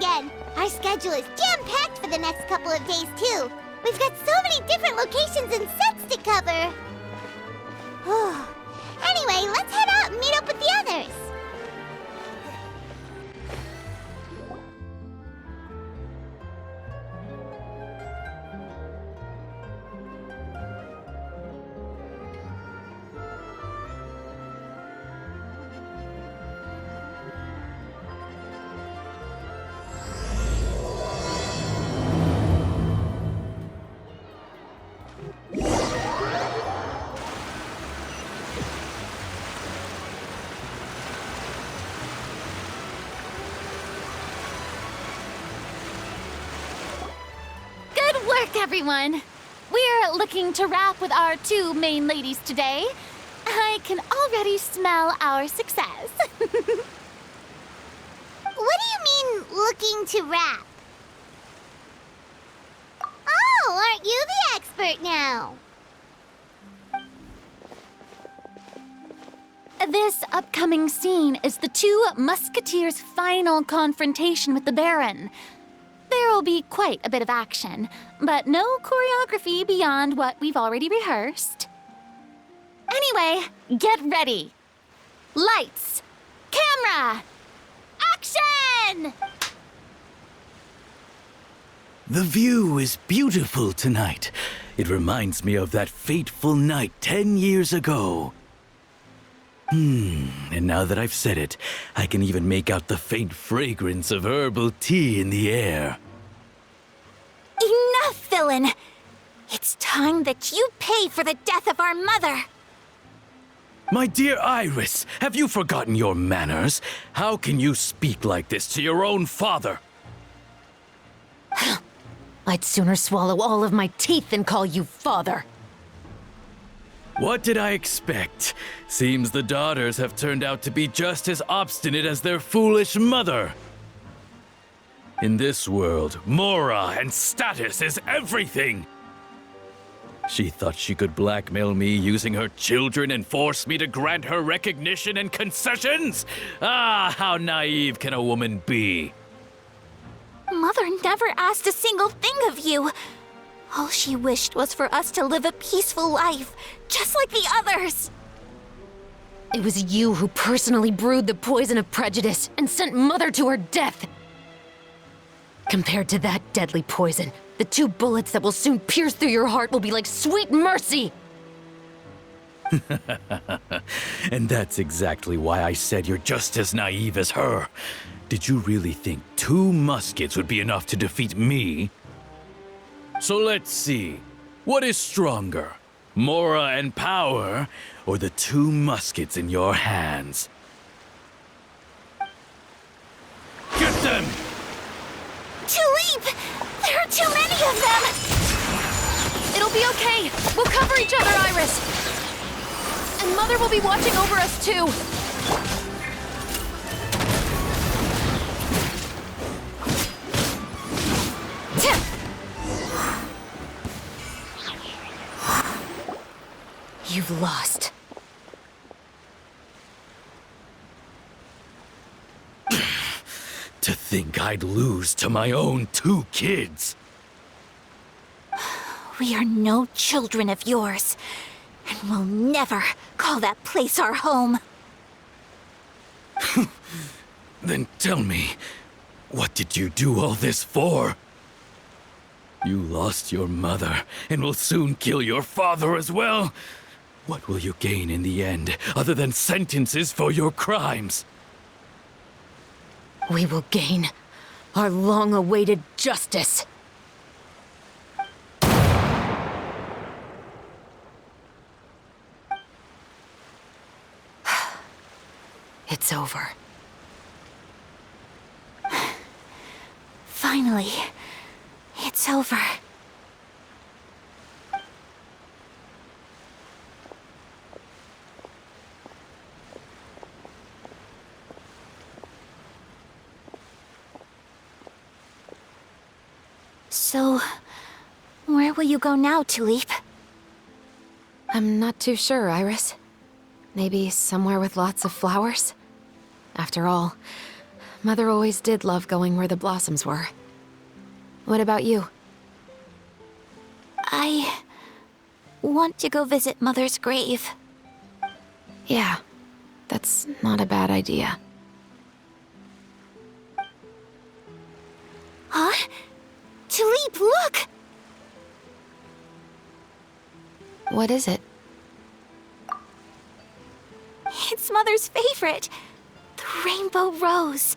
again. Our schedule is jam-packed for the next couple of days, too. We've got so many different locations and sets to cover. Anyway, let's head out and meet up with the others. Everyone, we're looking to wrap with our two main ladies today. I can already smell our success. What do you mean, looking to wrap? Oh, aren't you the expert now? This upcoming scene is the two Musketeers' final confrontation with the Baron. There will be quite a bit of action, but no choreography beyond what we've already rehearsed. Anyway, get ready. Lights, camera, action! The view is beautiful tonight. It reminds me of that fateful night 10 years ago. And now that I've said it, I can even make out the faint fragrance of herbal tea in the air. Enough, villain! It's time that you pay for the death of our mother! My dear Iris, have you forgotten your manners? How can you speak like this to your own father? I'd sooner swallow all of my teeth than call you father. What did I expect? Seems the daughters have turned out to be just as obstinate as their foolish mother. In this world, Mora and status is everything. She thought she could blackmail me using her children and force me to grant her recognition and concessions? Ah, how naive can a woman be? Mother never asked a single thing of you. All she wished was for us to live a peaceful life, just like the others. It was you who personally brewed the poison of prejudice and sent Mother to her death. Compared to that deadly poison, the 2 bullets that will soon pierce through your heart will be like sweet mercy. And that's exactly why I said you're just as naive as her. Did you really think 2 muskets would be enough to defeat me? So let's see. What is stronger? Mora and power, or the 2 muskets in your hands? Get them! Tulip! There are too many of them! It'll be okay. We'll cover each other, Iris. And Mother will be watching over us, too. You've lost. To think I'd lose to my own 2 kids. We are no children of yours, and we'll never call that place our home. Then tell me, what did you do all this for? You lost your mother, and will soon kill your father as well. What will you gain in the end, other than sentences for your crimes? We will gain our long-awaited justice. It's over. Finally, it's over. So, where will you go now, Tulip? I'm not too sure, Iris. Maybe somewhere with lots of flowers? After all, Mother always did love going where the blossoms were. What about you? I want to go visit Mother's grave. Yeah, that's not a bad idea. Huh? Tulip, look! What is it? It's Mother's favorite. The rainbow rose.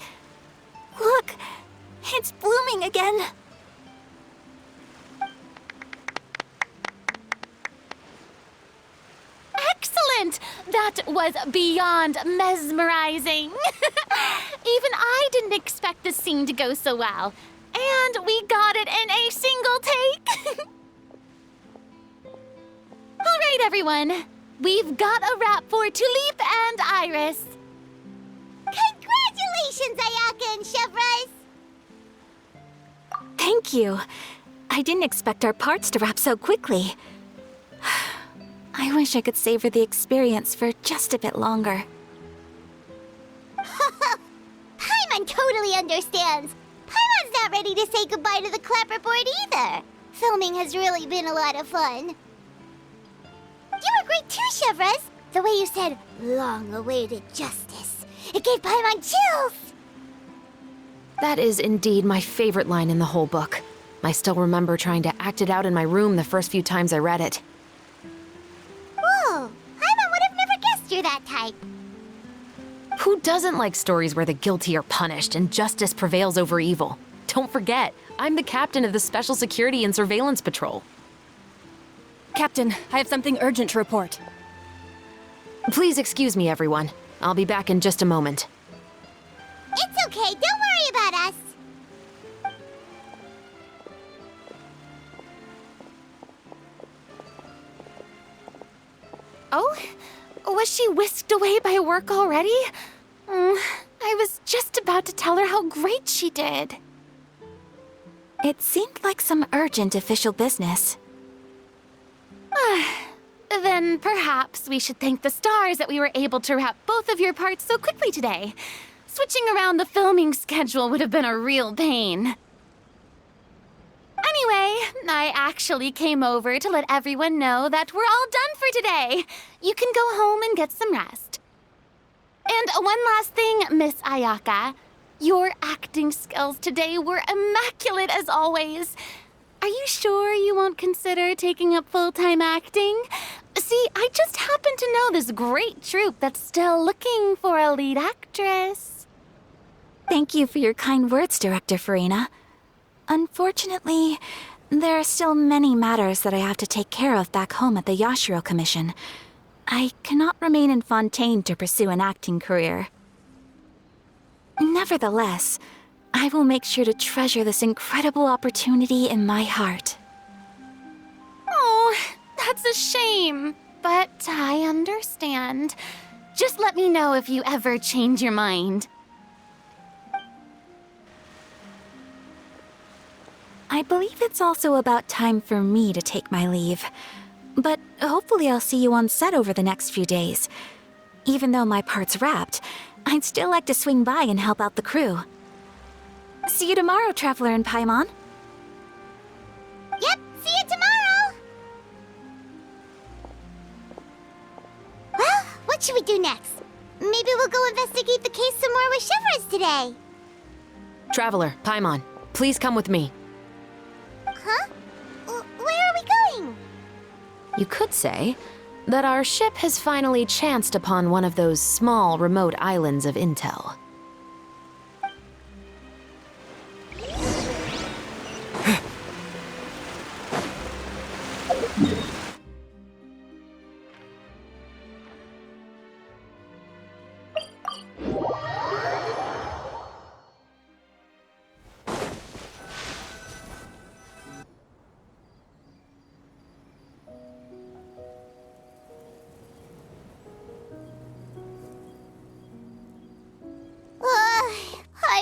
Look, it's blooming again. Excellent! That was beyond mesmerizing. Even I didn't expect this scene to go so well. And we got it in a single take. All right, everyone. We've got a wrap for Tulip and Iris. Congratulations, Ayaka and Chevres! Thank you. I didn't expect our parts to wrap so quickly. I wish I could savor the experience for just a bit longer. Paimon totally understands. Paimon's not ready to say goodbye to the clapperboard either. Filming has really been a lot of fun. You were great too, Chevres. The way you said, long-awaited justice. It gave Paimon chills. That is indeed my favorite line in the whole book. I still remember trying to act it out in my room the first few times I read it. Whoa, Paimon would have never guessed you're that type. Who doesn't like stories where the guilty are punished and justice prevails over evil? Don't forget, I'm the captain of the Special Security and Surveillance Patrol. Captain, I have something urgent to report. Please excuse me, everyone. I'll be back in just a moment. It's okay, don't worry about us. Oh? Was she whisked away by work already? I was just about to tell her how great she did. It seemed like some urgent official business. Then perhaps we should thank the stars that we were able to wrap both of your parts so quickly today. Switching around the filming schedule would have been a real pain. Anyway, I actually came over to let everyone know that we're all done for today. You can go home and get some rest. And one last thing, Miss Ayaka. Your acting skills today were immaculate as always. Are you sure you won't consider taking up full-time acting? See, I just happen to know this great troupe that's still looking for a lead actress. Thank you for your kind words, Director Farina. Unfortunately, there are still many matters that I have to take care of back home at the Yashiro Commission. I cannot remain in Fontaine to pursue an acting career. Nevertheless, I will make sure to treasure this incredible opportunity in my heart. Oh, that's a shame, but I understand. Just let me know if you ever change your mind. I believe it's also about time for me to take my leave. But hopefully I'll see you on set over the next few days. Even though my part's wrapped, I'd still like to swing by and help out the crew. See you tomorrow, Traveler and Paimon. Yep, see you tomorrow! Well, what should we do next? Maybe we'll go investigate the case some more with Chevres today. Traveler, Paimon, please come with me. Huh? Where are we going? You could say that our ship has finally chanced upon one of those small, remote islands of intel.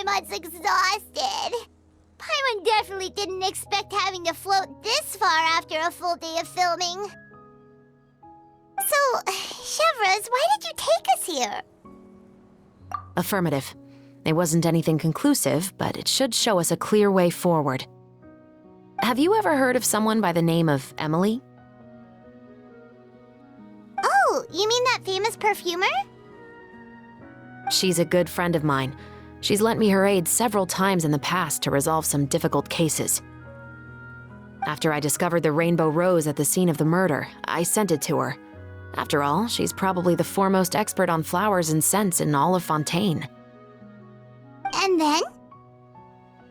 Paimon's exhausted. Paimon definitely didn't expect having to float this far after a full day of filming. So, Chevres, why did you take us here? Affirmative. It wasn't anything conclusive, but it should show us a clear way forward. Have you ever heard of someone by the name of Emily? Oh, you mean that famous perfumer? She's a good friend of mine. She's lent me her aid several times in the past to resolve some difficult cases. After I discovered the rainbow rose at the scene of the murder, I sent it to her. After all, she's probably the foremost expert on flowers and scents in all of Fontaine. And then?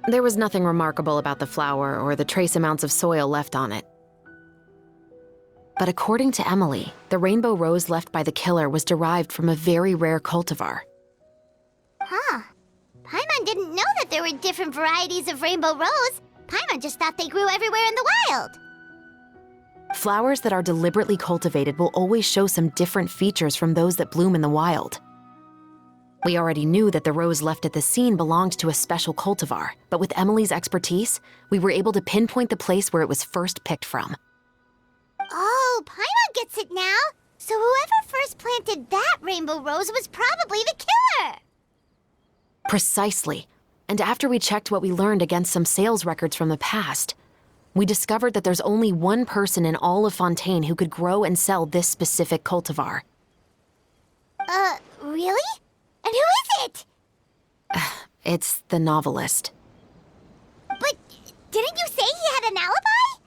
There was nothing remarkable about the flower or the trace amounts of soil left on it. But according to Emily, the rainbow rose left by the killer was derived from a very rare cultivar. Huh. Paimon didn't know that there were different varieties of rainbow rose. Paimon just thought they grew everywhere in the wild. Flowers that are deliberately cultivated will always show some different features from those that bloom in the wild. We already knew that the rose left at the scene belonged to a special cultivar, but with Emily's expertise, we were able to pinpoint the place where it was first picked from. Oh, Paimon gets it now. So whoever first planted that rainbow rose was probably the killer. Precisely. And after we checked what we learned against some sales records from the past, we discovered that there's only one person in all of Fontaine who could grow and sell this specific cultivar. Really? And who is it? It's the novelist. But didn't you say he had an alibi?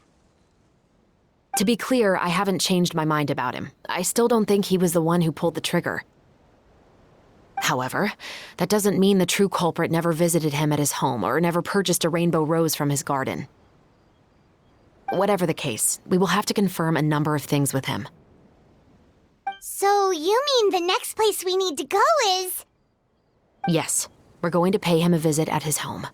To be clear, I haven't changed my mind about him. I still don't think he was the one who pulled the trigger. However, that doesn't mean the true culprit never visited him at his home or never purchased a rainbow rose from his garden. Whatever the case, we will have to confirm a number of things with him. So you mean the next place we need to go is... Yes, we're going to pay him a visit at his home.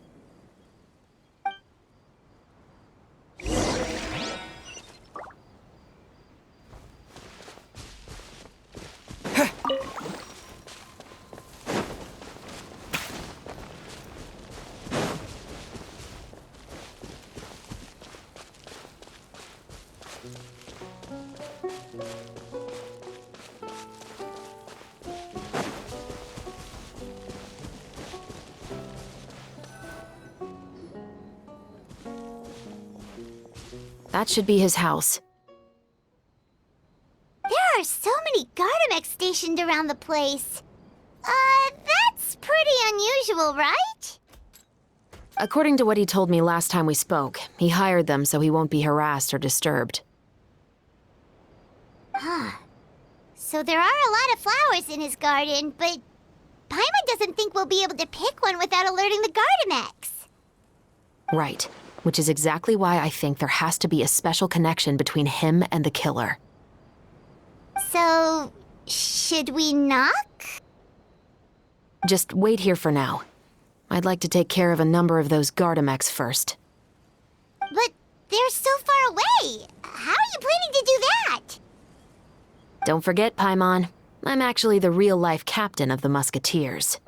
That should be his house. There are so many Gardamex stationed around the place. That's pretty unusual, right? According to what he told me last time we spoke, he hired them so he won't be harassed or disturbed. Huh. So there are a lot of flowers in his garden, but Paimon doesn't think we'll be able to pick one without alerting the Gardamex. Right, which is exactly why I think there has to be a special connection between him and the killer. So, should we knock? Just wait here for now. I'd like to take care of a number of those Gardamex first. But they're so far away. How are you planning to do that? Don't forget, Paimon, I'm actually the real-life captain of the Musketeers.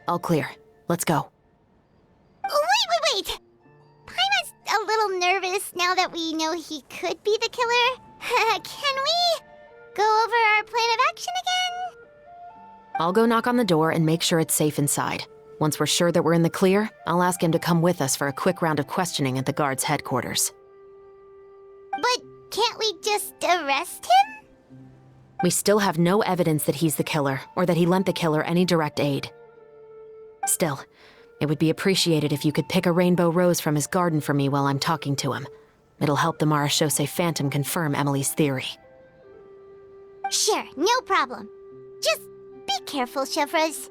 All clear. Let's go. Wait! Paimon's a little nervous now that we know he could be the killer. Can we go over our plan of action again? I'll go knock on the door and make sure it's safe inside. Once we're sure that we're in the clear, I'll ask him to come with us for a quick round of questioning at the guard's headquarters. But can't we just arrest him? We still have no evidence that he's the killer, or that he lent the killer any direct aid. Still, It would be appreciated if you could pick a rainbow rose from his garden for me while I'm talking to him. It'll help the Marachose Phantom confirm Emily's theory. Sure, no problem. Just be careful, Chevreuse.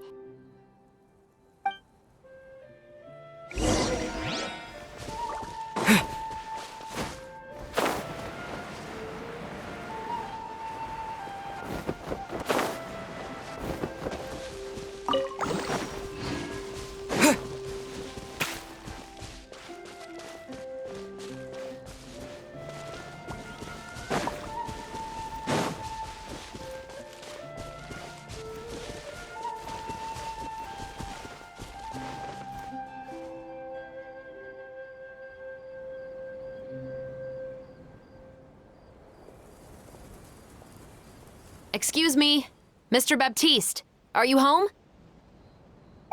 Excuse me, Mr. Baptiste, are you home?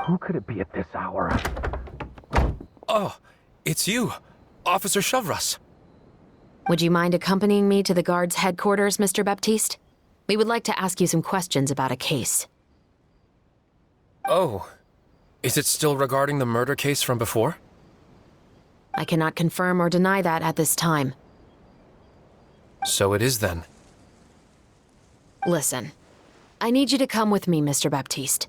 Who could it be at this hour? Oh, it's you, Officer Chevreuse. Would you mind accompanying me to the guard's headquarters, Mr. Baptiste? We would like to ask you some questions about a case. Oh, is it still regarding the murder case from before? I cannot confirm or deny that at this time. So it is then. Listen, I need you to come with me, Mr. Baptiste.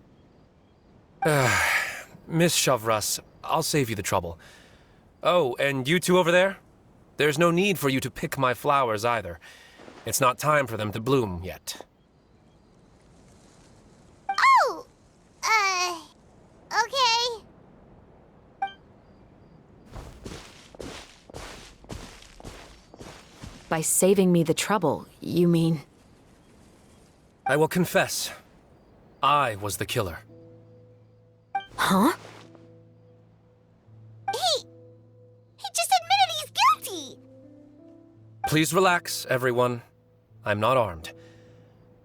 Miss Chevreuse, I'll save you the trouble. Oh, and you two over there? There's no need for you to pick my flowers either. It's not time for them to bloom yet. Oh! Okay. By saving me the trouble, you mean... I will confess, I was the killer. Huh? He just admitted he's guilty! Please relax, everyone. I'm not armed.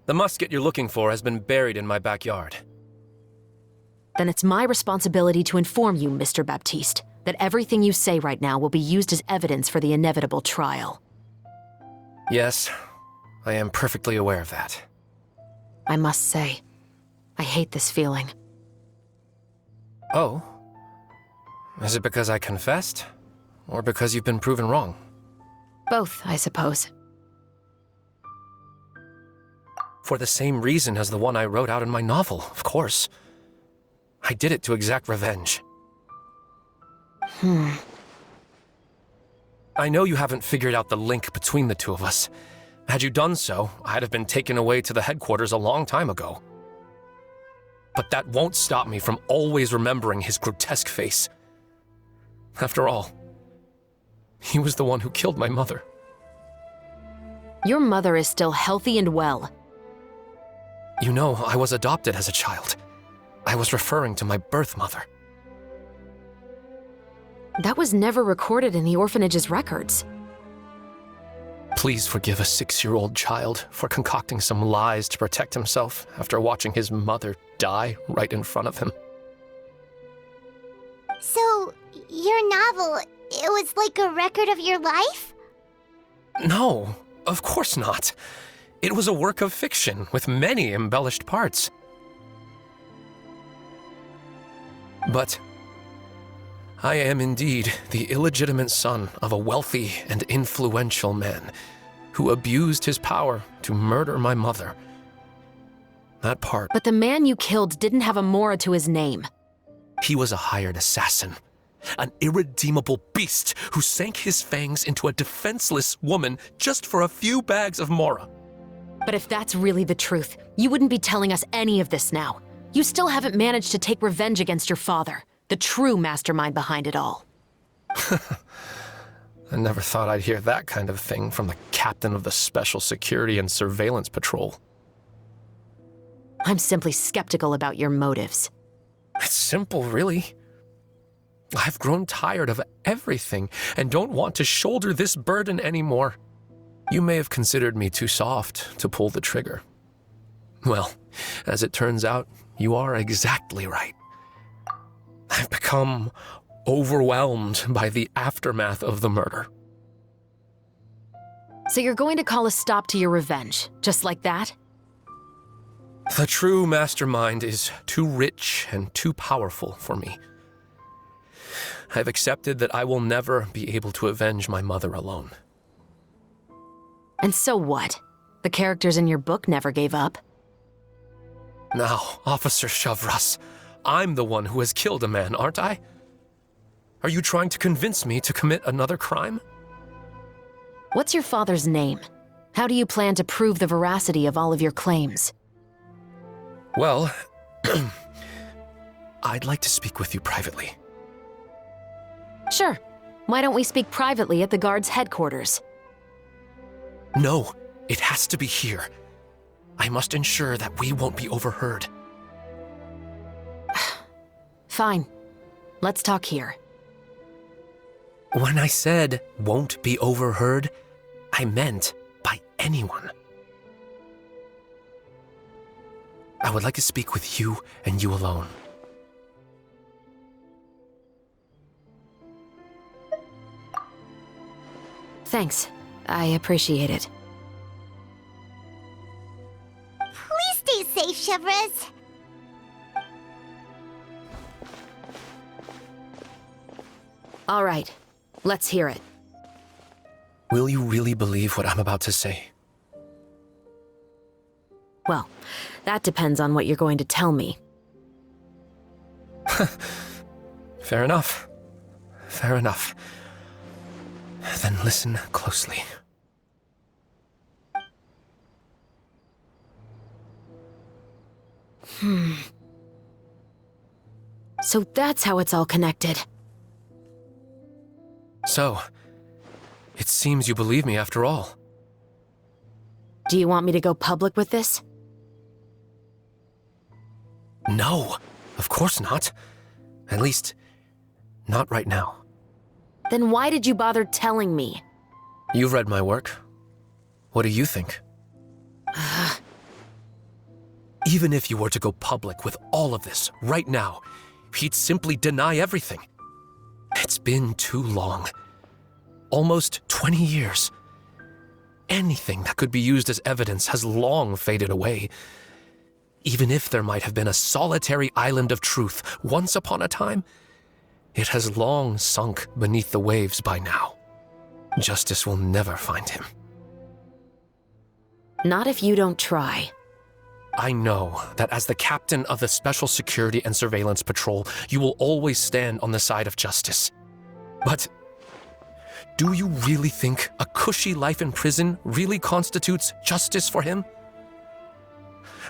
The musket you're looking for has been buried in my backyard. Then it's my responsibility to inform you, Mr. Baptiste, that everything you say right now will be used as evidence for the inevitable trial. Yes, I am perfectly aware of that. I must say, I hate this feeling. Oh? Is it because I confessed? Or because you've been proven wrong? Both, I suppose. For the same reason as the one I wrote out in my novel, of course. I did it to exact revenge. I know you haven't figured out the link between the two of us. Had you done so, I'd have been taken away to the headquarters a long time ago. But that won't stop me from always remembering his grotesque face. After all, he was the one who killed my mother. Your mother is still healthy and well. You know, I was adopted as a child. I was referring to my birth mother. That was never recorded in the orphanage's records. Please forgive a 6-year-old child for concocting some lies to protect himself after watching his mother die right in front of him. So, your novel, it was like a record of your life? No, of course not. It was a work of fiction with many embellished parts. But I am indeed the illegitimate son of a wealthy and influential man who abused his power to murder my mother. That part. But the man you killed didn't have a Mora to his name. He was a hired assassin, an irredeemable beast who sank his fangs into a defenseless woman just for a few bags of Mora. But if that's really the truth, you wouldn't be telling us any of this now. You still haven't managed to take revenge against your father, the true mastermind behind it all. I never thought I'd hear that kind of thing from the captain of the Special Security and Surveillance Patrol. I'm simply skeptical about your motives. It's simple, really. I've grown tired of everything and don't want to shoulder this burden anymore. You may have considered me too soft to pull the trigger. Well, as it turns out, you are exactly right. I've become overwhelmed by the aftermath of the murder. So you're going to call a stop to your revenge, just like that? The true mastermind is too rich and too powerful for me. I've accepted that I will never be able to avenge my mother alone. And so what? The characters in your book never gave up. Now, Officer Shavras, I'm the one who has killed a man, aren't I? Are you trying to convince me to commit another crime? What's your father's name? How do you plan to prove the veracity of all of your claims? Well, I'd like to speak with you privately. Sure. Why don't we speak privately at the guard's headquarters? No, it has to be here. I must ensure that we won't be overheard. Fine. Let's talk here. When I said won't be overheard, I meant by anyone. I would like to speak with you and you alone. Thanks. I appreciate it. Please stay safe, Chevres. All right. Let's hear it. Will you really believe what I'm about to say? Well, that depends on what you're going to tell me. Fair enough. Fair enough. Then listen closely. So that's how it's all connected. So, it seems you believe me after all. Do you want me to go public with this? No, of course not. At least, not right now. Then why did you bother telling me? You've read my work. What do you think? Even if you were to go public with all of this right now, he'd simply deny everything. It's been too long. Almost 20 years. Anything that could be used as evidence has long faded away. Even if there might have been a solitary island of truth once upon a time, it has long sunk beneath the waves by now. Justice will never find him. Not if you don't try. I know that as the captain of the Special Security and Surveillance Patrol, you will always stand on the side of justice. But do you really think a cushy life in prison really constitutes justice for him?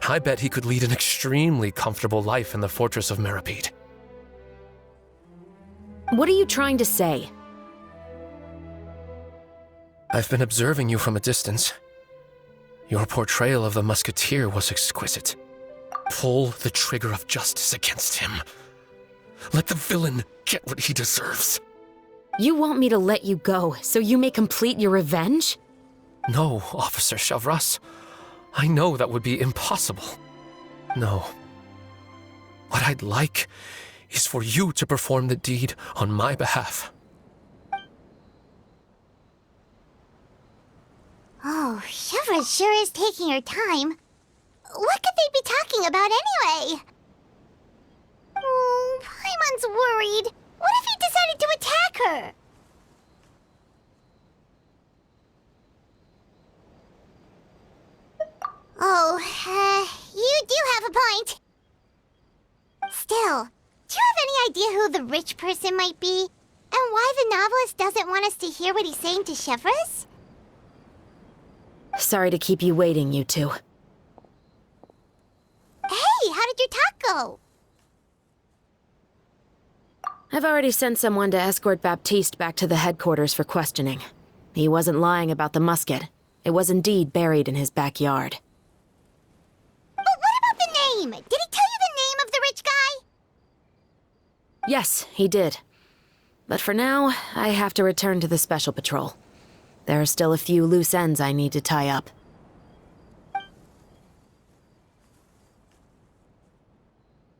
I bet he could lead an extremely comfortable life in the fortress of Meripede. What are you trying to say? I've been observing you from a distance. Your portrayal of the musketeer was exquisite. Pull the trigger of justice against him. Let the villain get what he deserves. You want me to let you go so you may complete your revenge? No, Officer Shavras. I know that would be impossible. No. What I'd like is for you to perform the deed on my behalf. Oh, Chevres sure is taking her time. What could they be talking about anyway? Oh, Paimon's worried. What if he decided to attack her? Oh, you do have a point. Still, do you have any idea who the rich person might be? And why the novelist doesn't want us to hear what he's saying to Chevres? Sorry to keep you waiting, you two. Hey, how did your talk go? I've already sent someone to escort Baptiste back to the headquarters for questioning. He wasn't lying about the musket. It was indeed buried in his backyard. But what about the name? Did he tell you the name of the rich guy? Yes, he did. But for now, I have to return to the Special Patrol. There are still a few loose ends I need to tie up.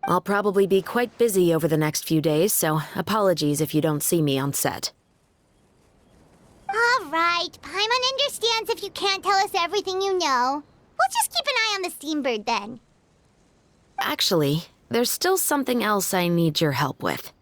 I'll probably be quite busy over the next few days, so apologies if you don't see me on set. All right, Paimon understands if you can't tell us everything you know. We'll just keep an eye on the Steambird then. Actually, there's still something else I need your help with.